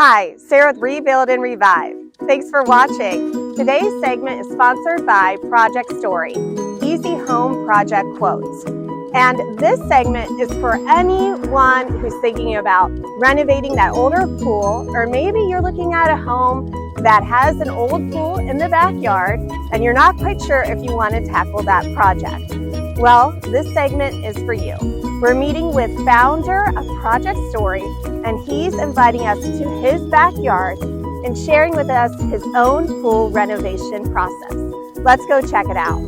Hi, Sarah with Rebuild and Revive. Thanks for watching. Today's segment is sponsored by Project Story, Easy Home Project Quotes. And this segment is for anyone who's thinking about renovating that older pool, or maybe you're looking at a home that has an old pool in the backyard and you're not quite sure if you want to tackle that project. Well, this segment is for you. We're meeting with founder of Project Story, and he's inviting us to his backyard and sharing with us his own pool renovation process. Let's go check it out.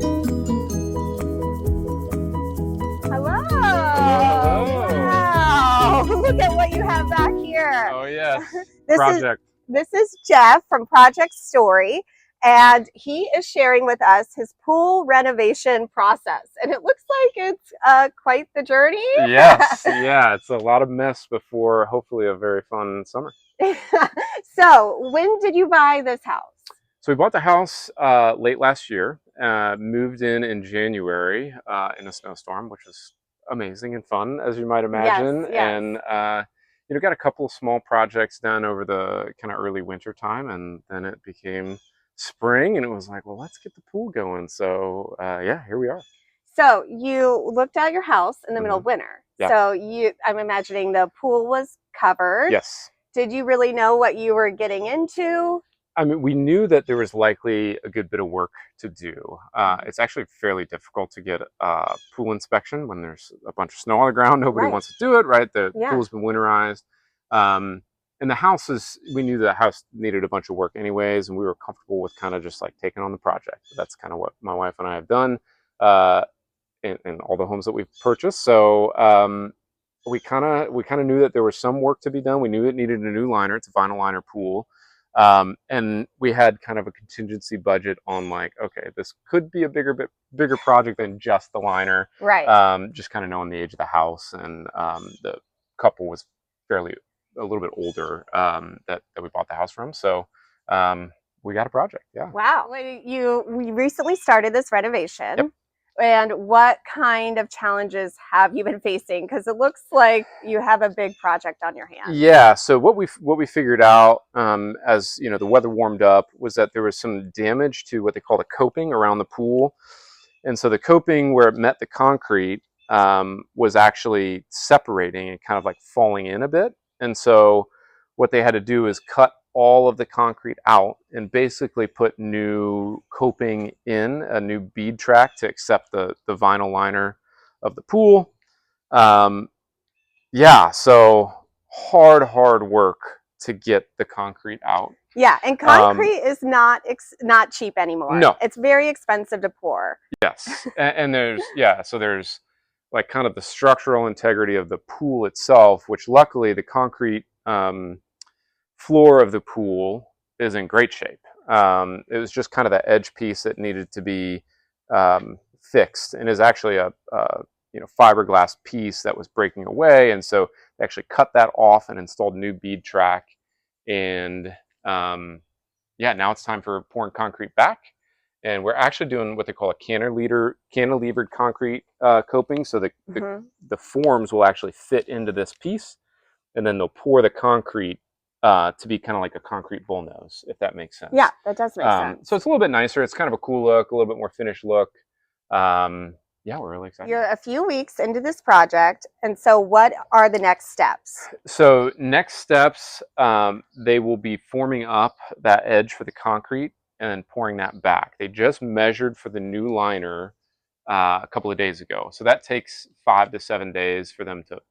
Hello. Hello. Wow. Look at what you have back here. Oh yes. This is Jeff from Project Story, and he is sharing with us his pool renovation process. And it looks like it's quite the journey. Yes. Yeah. It's a lot of mess before hopefully a very fun summer. So when did you buy this house? So we bought the house late last year, moved in January in a snowstorm, which was amazing and fun, as you might imagine. Yes. And got a couple of small projects done over the kind of early winter time, and then it became spring, and it was like, well, let's get the pool going. So yeah, here we are. So you looked at your house in the middle of winter. Yeah. So I'm imagining the pool was covered. Yes. Did you really know what you were getting into? I mean, we knew that there was likely a good bit of work to do. It's actually fairly difficult to get a pool inspection when there's a bunch of snow on the ground. Nobody wants to do it, right? The pool's been winterized. And the house we knew the house needed a bunch of work anyways, and we were comfortable with kind of just like taking on the project. That's kind of what my wife and I have done in all the homes that we've purchased. So we kind of knew that there was some work to be done. We knew it needed a new liner. It's a vinyl liner pool. And we had kind of a contingency budget on like, okay, this could be a bigger project than just the liner. Right. Just kind of knowing the age of the house, and the couple was a little bit older that we bought the house from. So we got a project. Yeah. Wow. We recently started this renovation. Yep. And what kind of challenges have you been facing? Because it looks like you have a big project on your hands. Yeah. So what we figured out as the weather warmed up was that there was some damage to what they call the coping around the pool, and so the coping where it met the concrete was actually separating and kind of like falling in a bit. And so what they had to do is cut all of the concrete out and basically put new coping in, a new bead track to accept the vinyl liner of the pool. Yeah, so hard work to get the concrete out. Yeah, and concrete is not cheap anymore. No. It's very expensive to pour. Yes, and there's like kind of the structural integrity of the pool itself, which luckily the concrete floor of the pool is in great shape. It was just kind of the edge piece that needed to be fixed, and is actually a fiberglass piece that was breaking away, and so they actually cut that off and installed new bead track. And now it's time for pouring concrete back, and we're actually doing what they call a cantilevered concrete coping. So the forms will actually fit into this piece, and then they'll pour the concrete to be kind of like a concrete bullnose, if that makes sense. Yeah, that does make sense. So it's a little bit nicer. It's kind of a cool look, a little bit more finished look. Yeah, we're really excited. You're a few weeks into this project, and so what are the next steps? So next steps, they will be forming up that edge for the concrete and then pouring that back. They just measured for the new liner a couple of days ago. So that takes 5 to 7 days for them to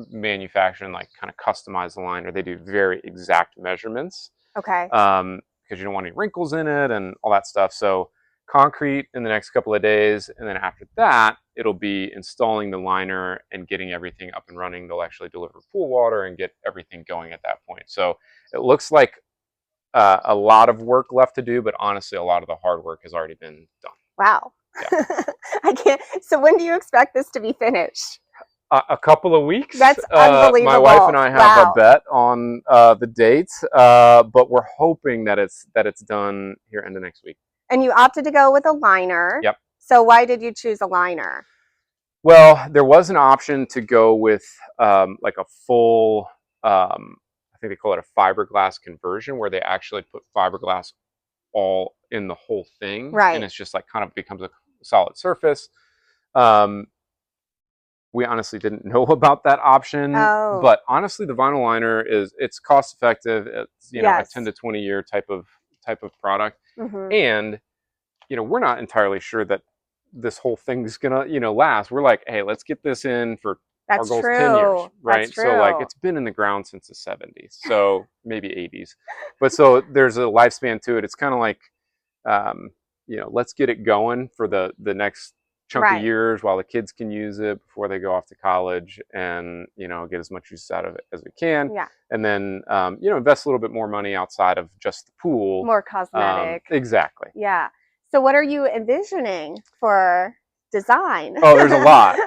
manufacture and like kind of customize the liner. They do very exact measurements. Okay. Because you don't want any wrinkles in it and all that stuff. So concrete in the next couple of days, and then after that it'll be installing the liner and getting everything up and running. They'll actually deliver pool water and get everything going at that point. So it looks like a lot of work left to do, but honestly a lot of the hard work has already been done. Wow. Yeah. So when do you expect this to be finished? A couple of weeks. That's unbelievable. My wife and I have a bet on the date, but we're hoping that it's done here end of next week. And you opted to go with a liner. Yep. So why did you choose a liner? Well, there was an option to go with like a full, I think they call it a fiberglass conversion, where they actually put fiberglass all in the whole thing, Right. and it's just like kind of becomes a solid surface. Um, we honestly didn't know about that option, Oh. but honestly, the vinyl liner it's cost effective. It's a Yes. 10 to 20 year type of product, Mm-hmm. and we're not entirely sure that this whole thing's gonna last. We're like, hey, let's get this in for our That's goals true. 10 years, right? That's true. So like it's been in the ground since the 70s, so maybe 80s, but so there's a lifespan to it. It's kind of like let's get it going for the next chunk Right. of years while the kids can use it before they go off to college, and get as much use out of it as we can. Yeah. And then invest a little bit more money outside of just the pool. More cosmetic. Exactly. Yeah. So what are you envisioning for design? Oh, there's a lot.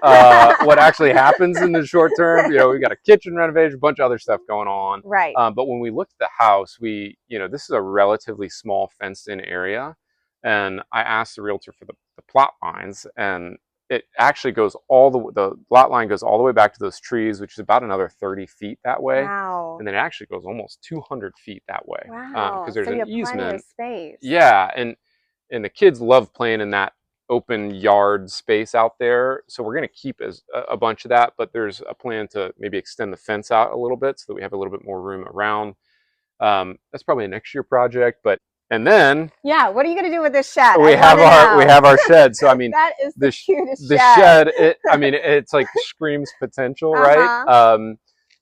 What actually happens in the short term, we've got a kitchen renovation, a bunch of other stuff going on. Right. But when we looked at the house, this is a relatively small fenced-in area, and I asked the realtor for the plot lines, and it actually goes the lot line goes all the way back to those trees, which is about another 30 feet that way. Wow. And then it actually goes almost 200 feet that way. Wow. Because there's so you an have plenty easement. of space. Yeah, and the kids love playing in that open yard space out there, so we're going to keep a bunch of that, but there's a plan to maybe extend the fence out a little bit so that we have a little bit more room around. That's probably a next year project, and then what are you going to do with this shed? We have our shed. So I mean, that is the cutest the shed. It's like screams potential, right?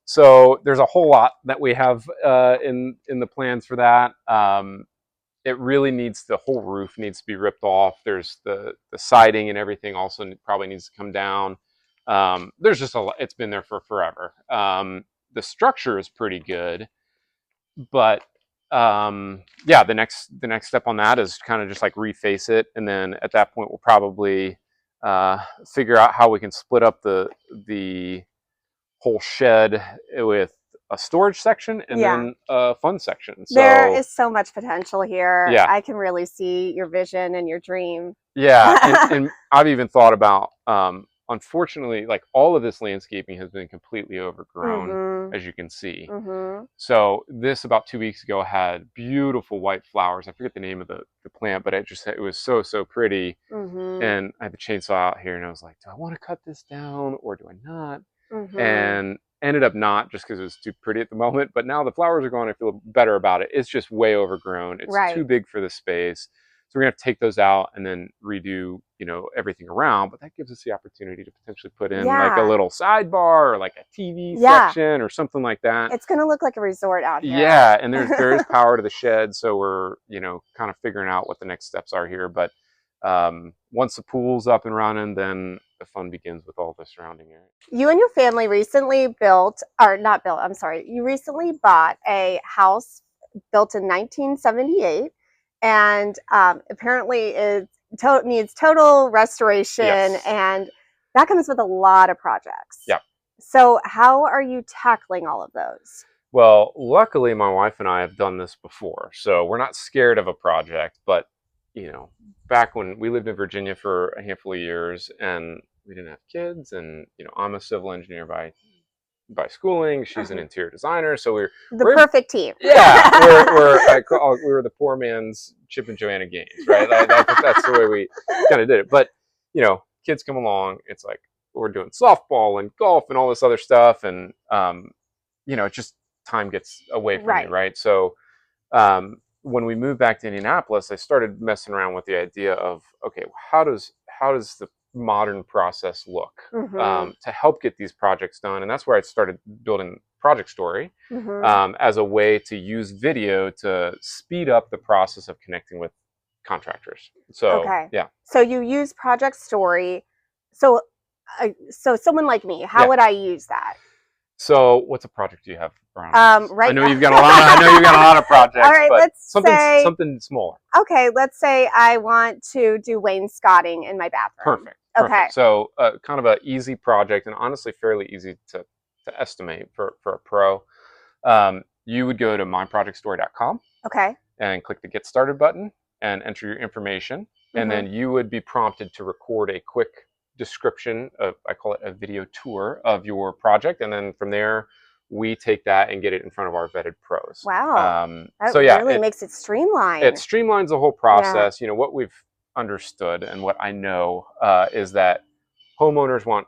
So there's a whole lot that we have in the plans for that. It really the whole roof needs to be ripped off. There's the siding and everything also probably needs to come down. There's just a lot. It's been there for forever. The structure is pretty good, but the next step on that is kind of just like reface it, and then at that point we'll probably figure out how we can split up the whole shed with a storage section and then a fun section. So there is so much potential here. Yeah. I can really see your vision and your dream. Yeah, and I've even thought about, unfortunately, like all of this landscaping has been completely overgrown, as you can see. So this about 2 weeks ago had beautiful white flowers. I forget the name of the plant, but it was so pretty. And I had the chainsaw out here, and I was like, do I want to cut this down or do I not? And ended up not, just because it was too pretty at the moment. But now the flowers are gone, I feel better about it. It's just way overgrown. It's too big for the space. So we're gonna have to take those out and then redo, everything around. But that gives us the opportunity to potentially put in like a little sidebar or like a TV section or something like that. It's gonna look like a resort out here. Yeah, and there is power to the shed, so we're kind of figuring out what the next steps are here. But once the pool's up and running, then the fun begins with all the surrounding area. You and your family recently you recently bought a house built in 1978, and apparently it needs total restoration, and that comes with a lot of projects. Yeah. So how are you tackling all of those? Well, luckily my wife and I have done this before, so we're not scared of a project. But back when we lived in Virginia for a handful of years and we didn't have kids, and I'm a civil engineer by schooling, she's an interior designer, so we're the perfect team. Yeah, we were the poor man's Chip and Joanna Gaines, right? That's the way we kind of did it. But kids come along, it's like we're doing softball and golf and all this other stuff, and just time gets away from me, right? So when we moved back to Indianapolis, I started messing around with the idea of, okay, how does the modern process look to help get these projects done? And that's where I started building Project Story as a way to use video to speed up the process of connecting with contractors. So so you use Project Story. So someone like me, how would I use that? So what project do you have, Brian? Right. I know you've got a lot of projects. All right, but let's say something smaller. Okay, let's say I want to do wainscoting in my bathroom. Perfect. Okay. So kind of an easy project, and honestly fairly easy to estimate for a pro. You would go to myprojectstory.com. Okay. And click the Get Started button and enter your information, and then you would be prompted to record a quick description of, I call it a video tour of your project, and then from there we take that and get it in front of our vetted pros. Wow. That so yeah, really makes it streamlined. it streamlines the whole process. You know, what we've understood and what I know is that homeowners want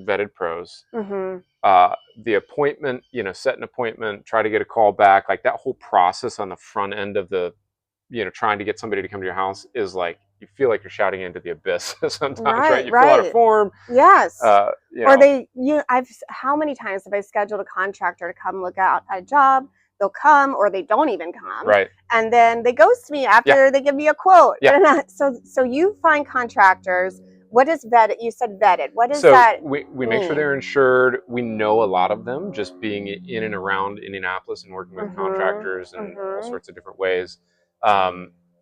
vetted pros. The appointment, you know, set an appointment, try to get a call back, like that whole process on the front end of the, you know, trying to get somebody to come to your house is like, you feel like you're shouting into the abyss sometimes, right? You fill out a form. Yes. You or know. how many times have I scheduled a contractor to come look out a job? They'll come or they don't even come. Right. And then they ghost me after they give me a quote. Yeah. So you find contractors. What is vetted? You said vetted. What is so that? we make sure they're insured. We know a lot of them just being in and around Indianapolis and working with contractors in all sorts of different ways.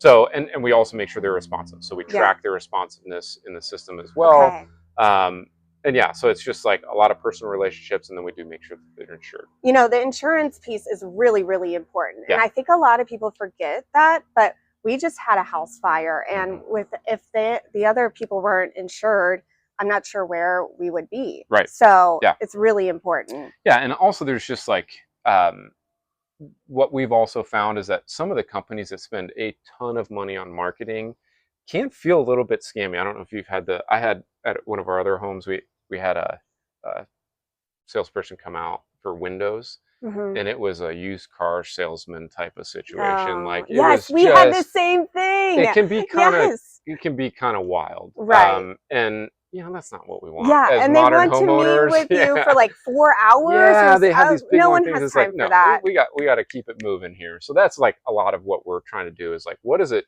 So, and we also make sure they're responsive. So we track their responsiveness in the system as well. Okay. And yeah, so it's just like a lot of personal relationships, and then we do make sure that they're insured. You know, the insurance piece is really, really important. And I think a lot of people forget that, but we just had a house fire, and if the other people weren't insured, I'm not sure where we would be. Right. So it's really important. Yeah, and also there's just like, what we've also found is that some of the companies that spend a ton of money on marketing can feel a little bit scammy. I don't know if you've had I had at one of our other homes, we had a salesperson come out for windows, and it was a used car salesman type of situation. Like, yes, we had the same thing. It can be kind of it can be kind of wild, right? And you know, that's not what we want. Yeah, as and they modern want homeowners, to meet with you for like 4 hours. Yeah, they have these big no long one things. has It's time like, for that. we got to keep it moving here. So that's like a lot of what we're trying to do is like, what does it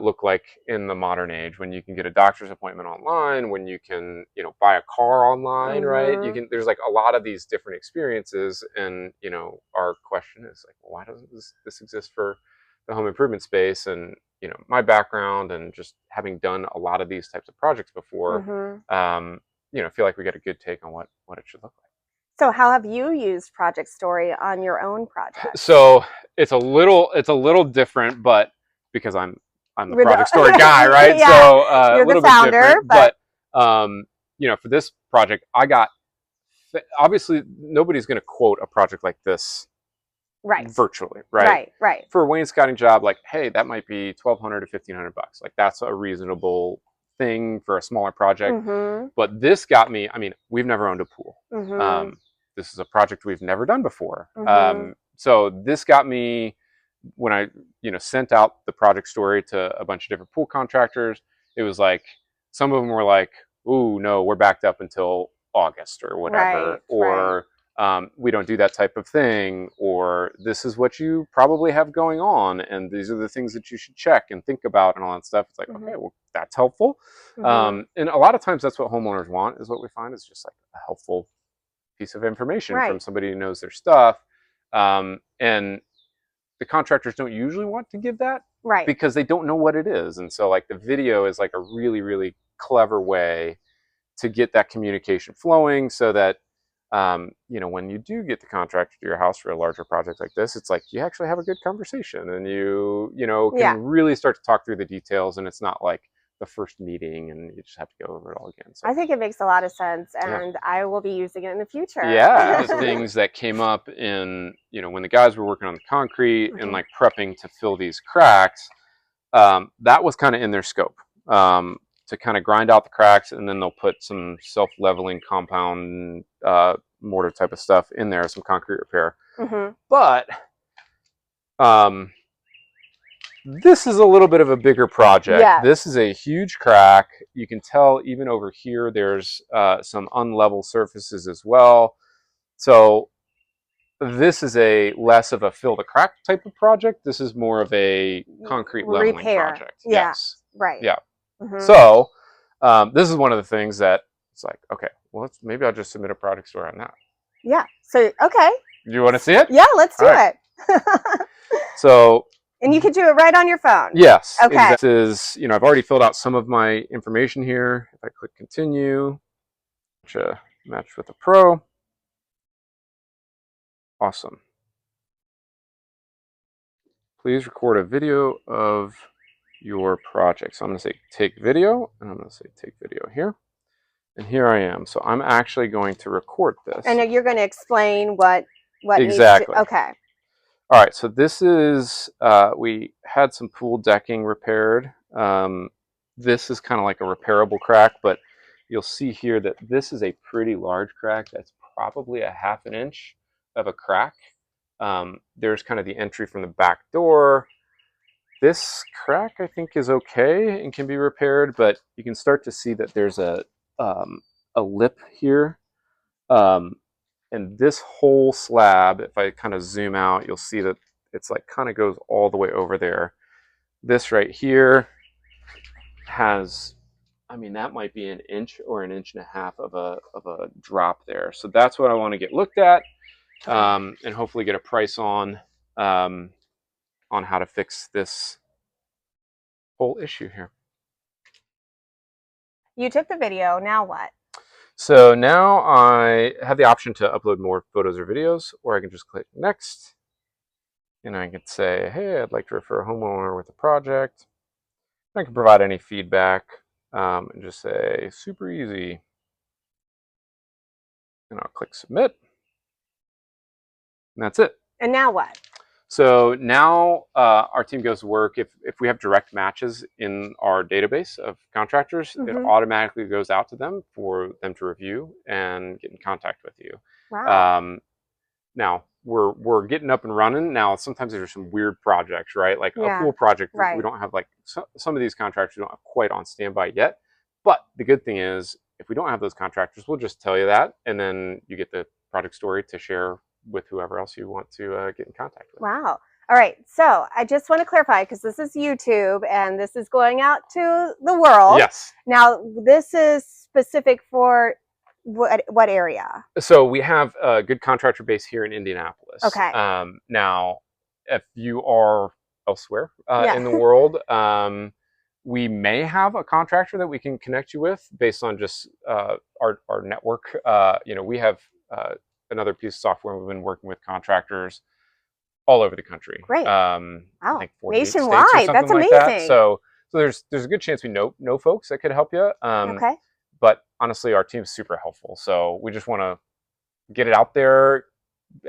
look like in the modern age when you can get a doctor's appointment online, when you can, you know, buy a car online, right? There's like a lot of these different experiences, and you know, our question is like, well, why doesn't this exist for the home improvement space? And you know, my background and just having done a lot of these types of projects before, you know, feel like we got a good take on what it should look like. So how have you used Project Story on your own project? So it's a little different, but because I'm the Project Story guy, right? So you're a little the founder, bit different, but you know, for this project, I got obviously nobody's going to quote a project like this virtually, right? Right. For a wainscoting job, like, hey, that might be $1,200 to $1,500. Like, that's a reasonable thing for a smaller project. But this got me. I mean, we've never owned a pool. This is a project we've never done before. So this got me when I, you know, sent out the Project Story to a bunch of different pool contractors. It was like some of them were like, "Ooh, no, we're backed up until August or whatever," or we don't do that type of thing, or this is what you probably have going on, and these are the things that you should check and think about and all that stuff. It's like, okay, well, that's helpful. And a lot of times that's what homeowners want, is what we find is just like a helpful piece of information from somebody who knows their stuff. And the contractors don't usually want to give that, because they don't know what it is. And so like the video is like a really, really clever way to get that communication flowing, so that you know, when you do get the contractor to your house for a larger project like this, it's like you actually have a good conversation, and you know, can really start to talk through the details, and it's not like the first meeting and you just have to go over it all again. So I think it makes a lot of sense, and I will be using it in the future. Yeah, the things that came up in, you know, when the guys were working on the concrete and like prepping to fill these cracks, that was kind of in their scope. To kind of grind out the cracks, and then they'll put some self-leveling compound mortar type of stuff in there, some concrete repair. But this is a little bit of a bigger project. This is a huge crack. You can tell even over here there's some unlevel surfaces as well. So this is a less of a fill the crack type of project. This is more of a concrete leveling project. Yes. Yeah. So this is one of the things that it's like, okay, well, maybe I'll just submit a Project Story on that. Yeah. So, okay. You want to see it? Yeah, let's do it. So. And you can do it right on your phone. Yes. Okay. This is, you know, I've already filled out some of my information here. If I click continue, match with a pro. Awesome. Please record a video of your project. So I'm going to say take video, and I'm going to say take video here. And here I am. So I'm actually going to record this. And you're going to explain what exactly. needs to, okay. All right, so this is, we had some pool decking repaired. This is kind of like a repairable crack, but you'll see here that this is a pretty large crack. That's probably a ½ an inch of a crack. There's kind of the entry from the back door. This crack, I think, is okay and can be repaired, but you can start to see that there's a lip here. And this whole slab, if I kind of zoom out, you'll see that it's like kind of goes all the way over there. This right here has, I mean, that might be an inch or an inch and a half of a drop there. So that's what I want to get looked at, and hopefully get a price on how to fix this whole issue here. You took the video, now what? So now I have the option to upload more photos or videos, or I can just click next. And I can say, hey, I'd like to refer a homeowner with a project. I can provide any feedback and just say, super easy. And I'll click submit. And that's it. And now what? So now our team goes to work. If we have direct matches in our database of contractors, it automatically goes out to them for them to review and get in contact with you. Wow. Now we're getting up and running. Now sometimes there's some weird projects, right? Like a pool project, we don't have, like some of these contractors we don't have quite on standby yet. But the good thing is, if we don't have those contractors, we'll just tell you that, and then you get the project story to share with whoever else you want to get in contact with. Wow. All right. So I just want to clarify, because this is YouTube and this is going out to the world. Yes. Now, this is specific for what area? So we have a good contractor base here in Indianapolis. Okay. Now, if you are elsewhere in the world, we may have a contractor that we can connect you with based on just our network. We have another piece of software. We've been working with contractors all over the country. Great. Wow. I think 48 nationwide. States or That's like amazing. That. So there's a good chance we know folks that could help you. Okay. But honestly, our team's super helpful. So we just want to get it out there,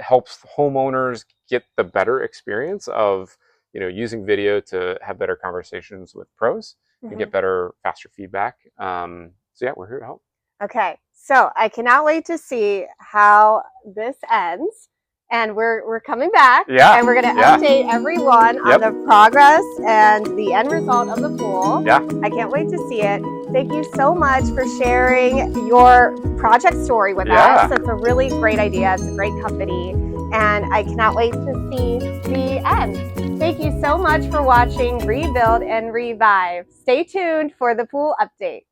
helps homeowners get the better experience of using video to have better conversations with pros and get better, faster feedback. So yeah, we're here to help. Okay, so I cannot wait to see how this ends. And we're coming back, and we're going to update everyone on the progress and the end result of the pool. Yeah. I can't wait to see it. Thank you so much for sharing your project story with us. It's a really great idea. It's a great company, and I cannot wait to see the end. Thank you so much for watching Rebuild and Revive. Stay tuned for the pool update.